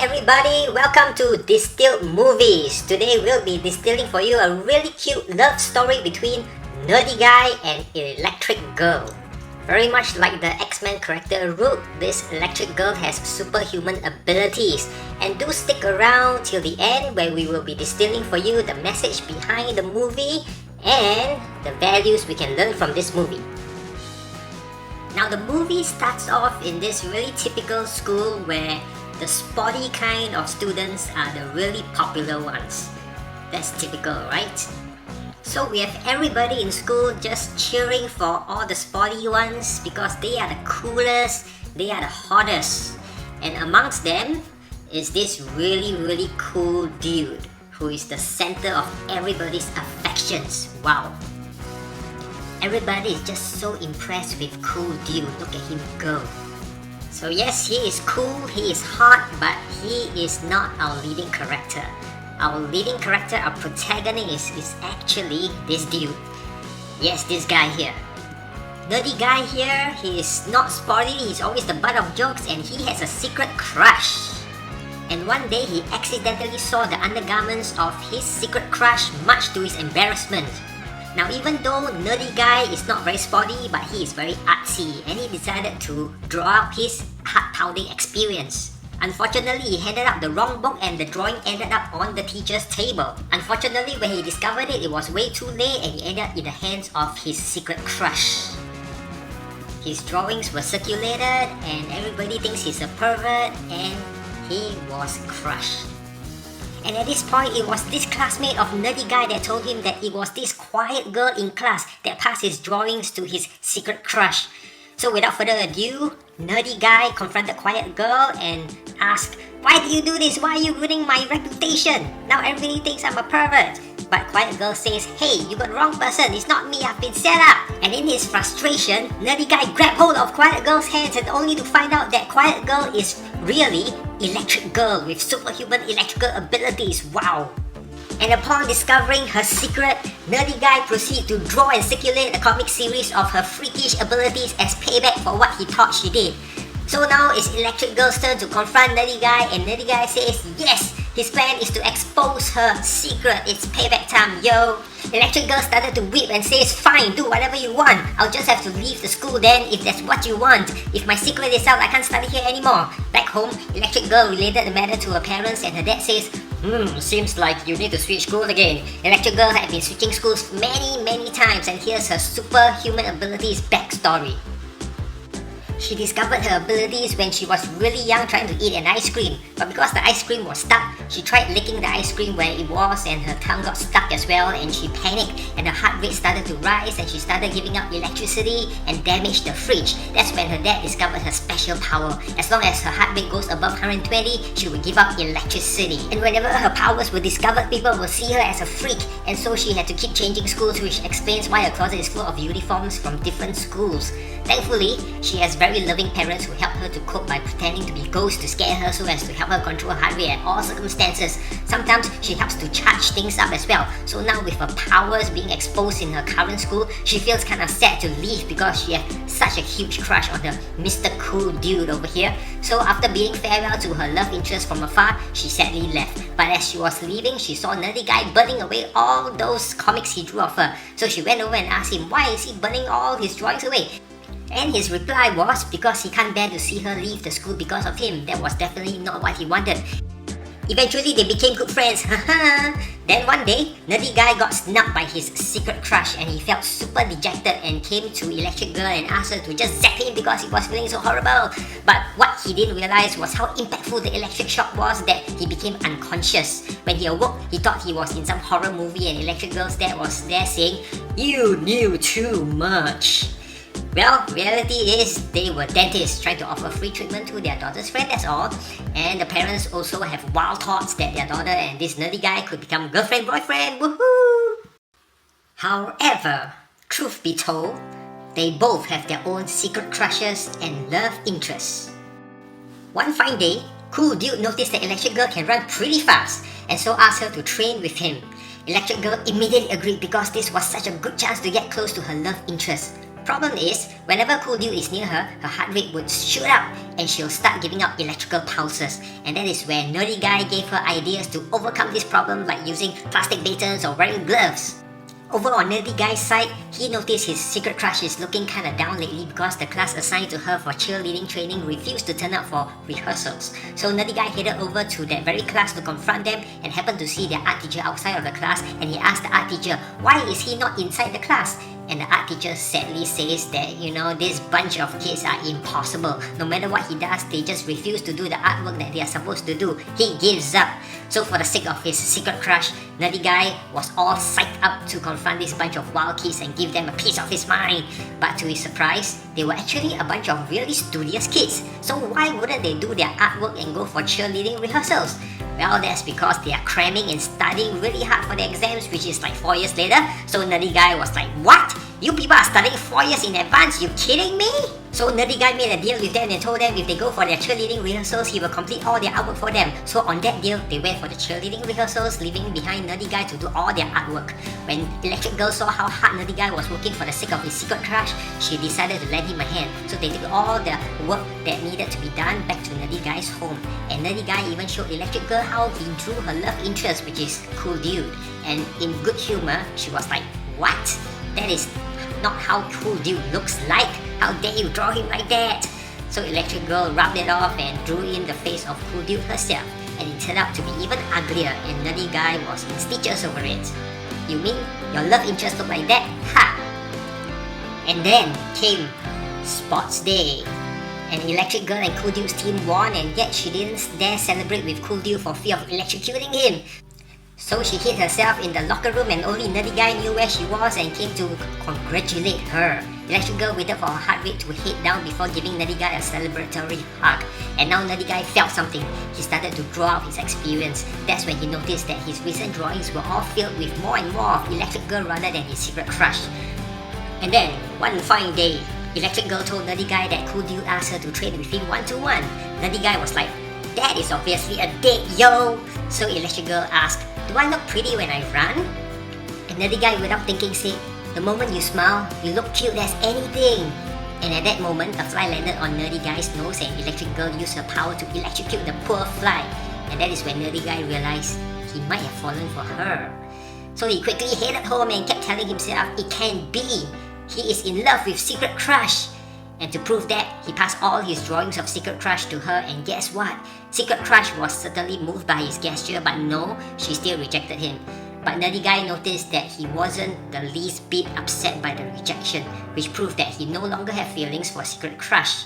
everybody, welcome to Distilled Movies. Today we'll be distilling for you a really cute love story between nerdy guy and electric girl. Very much like the X-Men character Root, this electric girl has superhuman abilities. And do stick around till the end where we will be distilling for you the message behind the movie and the values we can learn from this movie. Now the movie starts off in this really typical school where the sporty kind of students are the really popular ones. That's typical, right? So we have everybody in school just cheering for all the sporty ones because they are the coolest, they are the hottest. And amongst them is this really cool dude who is the center of everybody's affections. Wow. Everybody is just so impressed with cool dude. Look at him go. So yes, he is cool, he is hot, but he is not our leading character. Our leading character, our protagonist is actually this dude. Yes, this guy here. Nerdy guy here, he is not sporty, he's always the butt of jokes and he has a secret crush. And one day he accidentally saw the undergarments of his secret crush, much to his embarrassment. Now even though nerdy guy is not very sporty, but he is very artsy and he decided to draw out his heart-pounding experience. Unfortunately, he handed up the wrong book and the drawing ended up on the teacher's table. Unfortunately, when he discovered it, it was way too late and he ended up in the hands of his secret crush. His drawings were circulated and everybody thinks he's a pervert and he was crushed. And at this point, it was this classmate of nerdy guy that told him that it was this quiet girl in class that passed his drawings to his secret crush. So without further ado, nerdy guy confronted quiet girl and asked, "Why do you do this? Why are you ruining my reputation? Now everybody thinks I'm a pervert." But quiet girl says, "Hey, you got the wrong person, it's not me, I've been set up." And in his frustration, nerdy guy grabbed hold of quiet girl's hands and only to find out that quiet girl is really electric girl with superhuman electrical abilities. Wow. And upon discovering her secret, nerdy guy proceeded to draw and circulate a comic series of her freakish abilities as payback for what he thought she did. So now it's electric girl's turn to confront nerdy guy and nerdy guy says yes, his plan is to expose her secret. It's payback time, yo. Electric girl started to weep and says, "Fine, do whatever you want. I'll just have to leave the school then if that's what you want. If my secret is out, I can't study here anymore." Back home, electric girl related the matter to her parents and her dad says, seems like you need to switch schools again. Electric girl had been switching schools many times and here's her superhuman abilities backstory. She discovered her abilities when she was really young trying to eat an ice cream. But because the ice cream was stuck, she tried licking the ice cream where it was and her tongue got stuck as well and she panicked and her heart rate started to rise and she started giving out electricity and damaged the fridge. That's when her dad discovered her special power. As long as her heart rate goes above 120, she would give out electricity. And whenever her powers were discovered, people would see her as a freak. And so she had to keep changing schools, which explains why her closet is full of uniforms from different schools. Thankfully, she has very loving parents who help her to cope by pretending to be ghosts to scare her so as to help her control her heart rate at all circumstances. Sometimes she helps to charge things up as well. So now with her powers being exposed in her current school, she feels kind of sad to leave because she has such a huge crush on the Mr. Cool dude over here. So after bidding farewell to her love interest from afar, she sadly left. But as she was leaving, she saw nerdy guy burning away all those comics he drew of her. So she went over and asked him, why is he burning all his drawings away? And his reply was because he can't bear to see her leave the school because of him. That was definitely not what he wanted. Eventually, they became good friends. Then one day, nerdy guy got snubbed by his secret crush and he felt super dejected and came to electric girl and asked her to just zap him because he was feeling so horrible. But what he didn't realize was how impactful the electric shock was that he became unconscious. When he awoke, he thought he was in some horror movie and electric girl's dad was there saying, "You knew too much." Well, reality is they were dentists trying to offer free treatment to their daughter's friend, that's all. And the parents also have wild thoughts that their daughter and this nerdy guy could become girlfriend-boyfriend, woohoo! However, truth be told, they both have their own secret crushes and love interests. One fine day, cool dude noticed that electric girl can run pretty fast and so asked her to train with him. Electric girl immediately agreed because this was such a good chance to get close to her love interest. Problem is, whenever Cool Dude is near her, her heart rate would shoot up and she'll start giving out electrical pulses. And that is where Nerdy Guy gave her ideas to overcome this problem, like using plastic batons or wearing gloves. Over on Nerdy Guy's side, he noticed his secret crush is looking kinda down lately because the class assigned to her for cheerleading training refused to turn up for rehearsals. So Nerdy Guy headed over to that very class to confront them and happened to see their art teacher outside of the class, and he asked the art teacher, why is he not inside the class? And the art teacher sadly says that, this bunch of kids are impossible. No matter what he does, they just refuse to do the artwork that they are supposed to do. He gives up. So for the sake of his secret crush, Nerdy Guy was all psyched up to confront this bunch of wild kids and give them a piece of his mind. But to his surprise, they were actually a bunch of really studious kids. So why wouldn't they do their artwork and go for cheerleading rehearsals? Well, that's because they are cramming and studying really hard for the exams, which is like 4 years later. So Nerdy Guy was like, what? You people are studying 4 years in advance, you kidding me? So Nerdy Guy made a deal with them and told them if they go for their cheerleading rehearsals, he will complete all their artwork for them. So on that deal, they went for the cheerleading rehearsals, leaving behind Nerdy Guy to do all their artwork. When Electric Girl saw how hard Nerdy Guy was working for the sake of his secret crush, she decided to lend him a hand. So they took all the work that needed to be done back to Nerdy Guy's home. And Nerdy Guy even showed Electric Girl how he drew her love interest, which is Cool Dude. And in good humor, she was like, what? That is not how Cool Dude looks like. How dare you draw him like that? So Electric Girl rubbed it off and drew in the face of Cool Dude herself, and it turned out to be even uglier, and Nerdy Guy was in stitches over it. You mean your love interest looked like that? Ha! And then came Sports Day. And Electric Girl and Cool Dude's team won, and yet she didn't dare celebrate with Cool Dude for fear of electrocuting him. So she hid herself in the locker room, and only Nerdy Guy knew where she was and came to congratulate her. Electric Girl waited for her heart rate to hit down before giving Nerdy Guy a celebratory hug. And now Nerdy Guy felt something. He started to draw out his experience. That's when he noticed that his recent drawings were all filled with more and more of Electric Girl rather than his secret crush. And then, one fine day, Electric Girl told Nerdy Guy that Cool Dude asked her to train with him 1-to-1. Nerdy Guy was like, that is obviously a date, yo! So Electric Girl asked, do I look pretty when I run? And Nerdy Guy, without thinking, said, the moment you smile, you look cute as anything. And at that moment, a fly landed on Nerdy Guy's nose, and Electric Girl used her power to electrocute the poor fly. And that is when Nerdy Guy realized he might have fallen for her. So he quickly headed home and kept telling himself, it can't be. He is in love with Secret Crush. And to prove that, he passed all his drawings of Secret Crush to her, and guess what? Secret Crush was certainly moved by his gesture, but no, she still rejected him. But Nerdy Guy noticed that he wasn't the least bit upset by the rejection, which proved that he no longer had feelings for Secret Crush.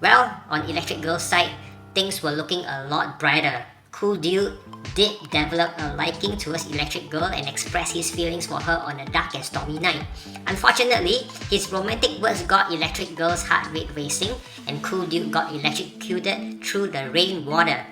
Well, on Electric Girl's side, things were looking a lot brighter. Cool Dude did develop a liking towards Electric Girl and express his feelings for her on a dark and stormy night. Unfortunately, his romantic words got Electric Girl's heart rate racing, and Cool Dude got electrocuted through the rainwater.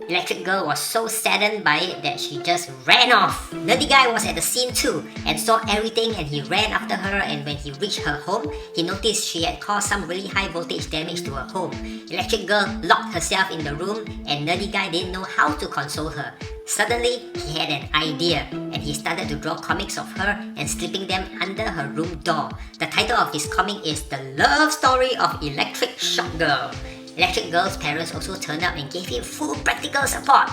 Electric Girl was so saddened by it that she just ran off. Nerdy Guy was at the scene too and saw everything, and he ran after her, and when he reached her home, he noticed she had caused some really high voltage damage to her home. Electric Girl locked herself in the room, and Nerdy Guy didn't know how to console her. Suddenly, he had an idea, and he started to draw comics of her and slipping them under her room door. The title of his comic is The Love Story of Electric Shock Girl. Electric Girl's parents also turned up and gave him full practical support.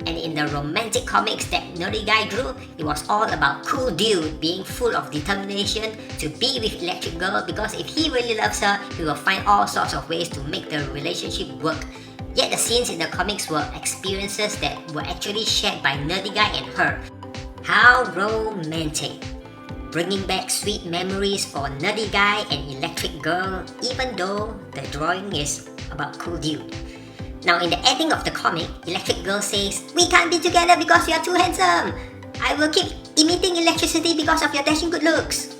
And in the romantic comics that Nerdy Guy drew, it was all about Cool Dude being full of determination to be with Electric Girl, because if he really loves her, he will find all sorts of ways to make the relationship work. Yet the scenes in the comics were experiences that were actually shared by Nerdy Guy and her. How romantic! Bringing back sweet memories for Nerdy Guy and Electric Girl, even though the drawing is about Cool Dude. Now in the ending of the comic, Electric Girl says, we can't be together because you are too handsome. I will keep emitting electricity because of your dashing good looks.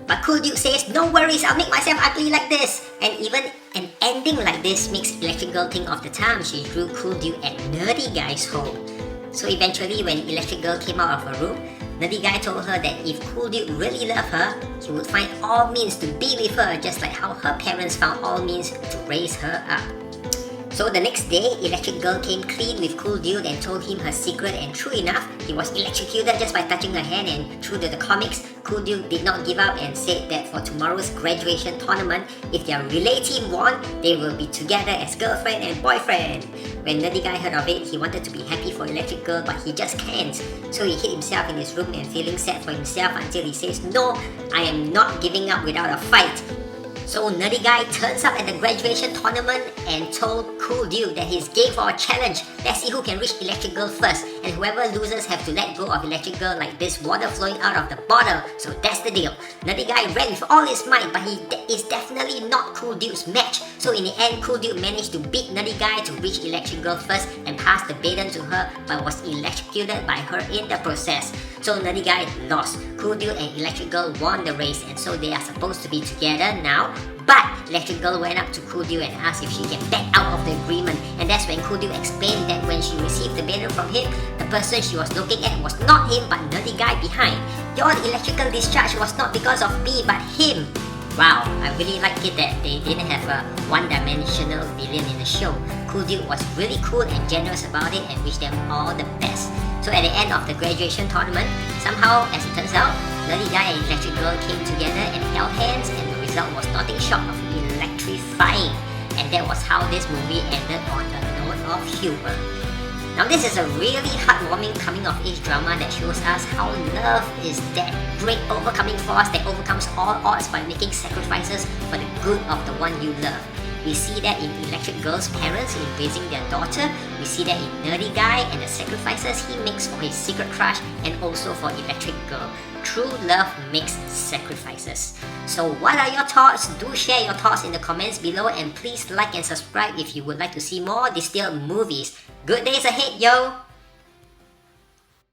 But Cool Dude says, no worries, I'll make myself ugly like this. And even an ending like this makes Electric Girl think of the time she drew Cool Dude at Nerdy Guy's home. So eventually, when Electric Girl came out of her room, Nerdy Guy told her that if Cool Dude really loved her, he would find all means to be with her, just like how her parents found all means to raise her up. So the next day, Electric Girl came clean with Cool Dude and told him her secret, and true enough, he was electrocuted just by touching her hand. And through the comics, Cool Dude did not give up and said that for tomorrow's graduation tournament, if their relay team won, they will be together as girlfriend and boyfriend. When Nerdy Guy heard of it, he wanted to be happy for Electric Girl, but he just can't. So he hid himself in his room and feeling sad for himself until he says, "No, I am not giving up without a fight." So Nerdy Guy turns up at the graduation tournament and told Cool Dude that he's game for a challenge. Let's see who can reach Electric Girl first, and whoever loses have to let go of Electric Girl like this water flowing out of the bottle. So that's the deal. Nerdy Guy ran with all his might, but he is definitely not Cool Dude's match. So in the end, Cool Dude managed to beat Nerdy Guy to reach Electric Girl first and pass the baton to her, but was electrocuted by her in the process. So Nerdy Guy lost. Cool Dude and Electric Girl won the race, and so they are supposed to be together now. But Electric Girl went up to Cool Dude and asked if she can back out of the agreement, and that's when Cool Dude explained that when she received the baton from him, the person she was looking at was not him but Nerdy Guy behind. Your electrical discharge was not because of me but him. Wow, I really like it that they didn't have a one-dimensional villain in the show. Cool Dude was really cool and generous about it and wished them all the best. So at the end of the graduation tournament, somehow, as it turns out, Nerdy Guy and Electric Girl came together and held hands, and the result was nothing short of electrifying. And that was how this movie ended on a note of humor. Now this is a really heartwarming coming-of-age drama that shows us how love is that great overcoming force that overcomes all odds by making sacrifices for the good of the one you love. We see that in Electric Girl's parents in raising their daughter. We see that in Nerdy Guy and the sacrifices he makes for his secret crush, and also for Electric Girl. True love makes sacrifices. So what are your thoughts? Do share your thoughts in the comments below, and please like and subscribe if you would like to see more Distilled movies. Good days ahead, yo!